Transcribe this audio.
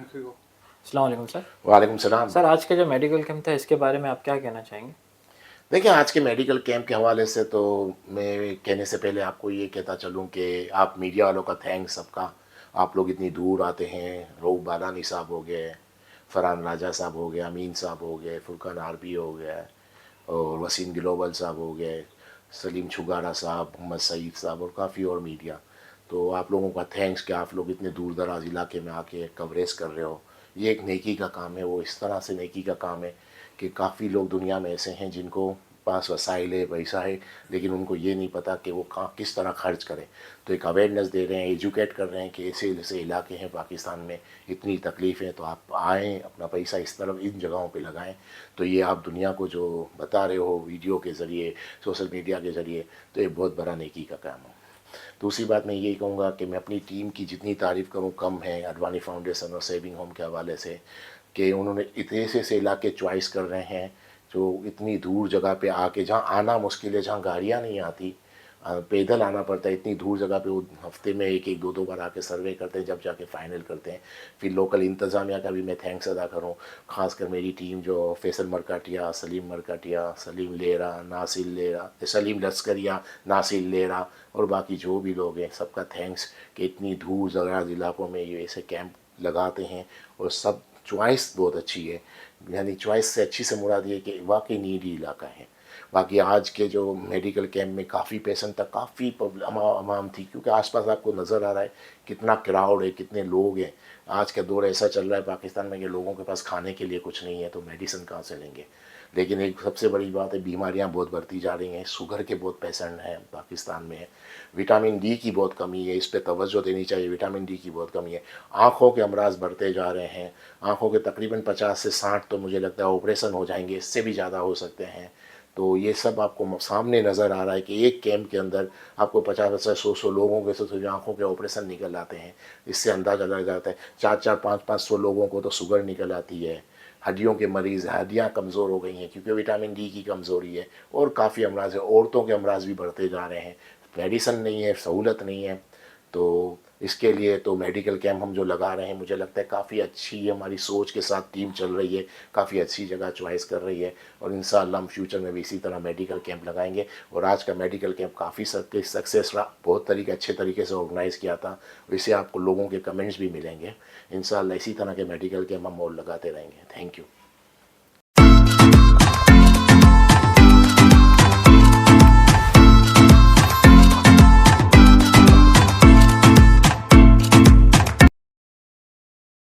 अस्सलाम वालेकुम सर। वालेकुम सलाम। सर आज का जो मेडिकल कैंप था इसके बारे में आप क्या कहना चाहेंगे? देखिए, आज के मेडिकल कैंप के हवाले से तो मैं कहने से पहले आपको ये कहता चलूँ कि आप मीडिया वालों का थैंक्स सबका। आप लोग इतनी दूर आते हैं। रऊफ़ बालानी साहब हो गए, फरहान राजा साहब हो गए, अमीन साहब हो गए, फुरकान आरबी हो गया और वसीम ग्लोबल साहब हो गए, सलीम छुगारा साहब, मोहम्मद सईद साहब और काफ़ी और मीडिया। तो आप लोगों का थैंक्स कि आप लोग इतने दूर दराज इलाके में आके कवरेज कर रहे हो। ये एक नेकी का काम है। वो इस तरह से नेकी का काम है कि काफ़ी लोग दुनिया में ऐसे हैं जिनको पास वसाइल है, पैसा है, लेकिन उनको ये नहीं पता कि वो कहाँ किस तरह खर्च करें। तो एक अवेयरनेस दे रहे हैं, एजुकेट कर रहे हैं कि ऐसे ऐसे इलाके हैं पाकिस्तान में, इतनी तकलीफ़ है, तो आप आएँ, अपना पैसा इस तरफ इन जगहों पे लगाएं। तो ये आप दुनिया को जो बता रहे हो वीडियो के ज़रिए, सोशल मीडिया के ज़रिए, तो ये बहुत बड़ा नेकी का काम है। दूसरी बात मैं यही कहूँगा कि मैं अपनी टीम की जितनी तारीफ़ करूँ कम है, अडवाणी फाउंडेशन और सेविंग होम के हवाले से, कि उन्होंने इतने से इलाके चॉइस कर रहे हैं जो इतनी दूर जगह पे आके, जहाँ आना मुश्किल है, जहाँ गाड़ियाँ नहीं आती, पैदल आना पड़ता है, इतनी दूर जगह पे वो हफ्ते में एक एक दो दो बार आके सर्वे करते हैं, जब जाके फ़ाइनल करते हैं। फिर लोकल इंतज़ामिया का भी मैं थैंक्स अदा करूँ, ख़ासकर मेरी टीम जो फैसल मरकाटिया, सलीम मरकाटिया, सलीम लेरा, नासिर लेरा, सलीम लस्करिया, नासिर लेरा और बाकी जो भी लोग हैं, सबका थैंक्स कि इतनी दूर दराज इलाकों में ये ऐसे कैंप लगाते हैं। और सब चॉइस बहुत अच्छी है, यानी चॉइस से अच्छी से मुराद ये कि वाकई नीडी इलाका है। बाकी आज के जो मेडिकल कैंप में काफ़ी पेशेंट तक काफ़ी आवाम थी, क्योंकि आसपास आपको नज़र आ रहा है कितना क्राउड है, कितने लोग हैं। आज का दौर ऐसा चल रहा है पाकिस्तान में कि लोगों के पास खाने के लिए कुछ नहीं है, तो मेडिसिन कहाँ से लेंगे। लेकिन एक सबसे बड़ी बात है, बीमारियां बहुत बढ़ती जा रही हैं। शुगर के बहुत पेशेंट हैं पाकिस्तान में, विटामिन डी की बहुत कमी है, इस पर तवज्जो देनी चाहिए। विटामिन डी की बहुत कमी है। आँखों के अमराज बढ़ते जा रहे हैं। आँखों के तकरीबन 50 से 60 तो मुझे लगता है ऑपरेशन हो जाएंगे, इससे भी ज़्यादा हो सकते हैं। तो ये सब आपको सामने नज़र आ रहा है कि एक कैंप के अंदर आपको 50-50, 100-100 लोगों के तो आँखों के ऑपरेशन निकल आते हैं। इससे अंदाज़ा लग जाता है 4-4, 5-500 लोगों को तो शुगर निकल आती है। हड्डियों के मरीज़, हड्डियाँ कमज़ोर हो गई हैं क्योंकि विटामिन डी की कमज़ोरी है। और काफ़ी अमराज है, औरतों के अमराज भी बढ़ते जा रहे हैं। मेडिसन नहीं है, सहूलत नहीं है। तो इसके लिए तो मेडिकल कैंप हम जो लगा रहे हैं, मुझे लगता है काफ़ी अच्छी हमारी सोच के साथ टीम चल रही है, काफ़ी अच्छी जगह चॉइस कर रही है। और इंशाअल्लाह हम फ्यूचर में भी इसी तरह मेडिकल कैंप लगाएंगे। और आज का मेडिकल कैंप काफ़ी सक्सेस रहा, बहुत अच्छे तरीके से ऑर्गेनाइज़ किया था। इससे आपको लोगों के कमेंट्स भी मिलेंगे। इंशाअल्लाह इसी तरह के मेडिकल कैंप हम और लगाते रहेंगे। Thank you.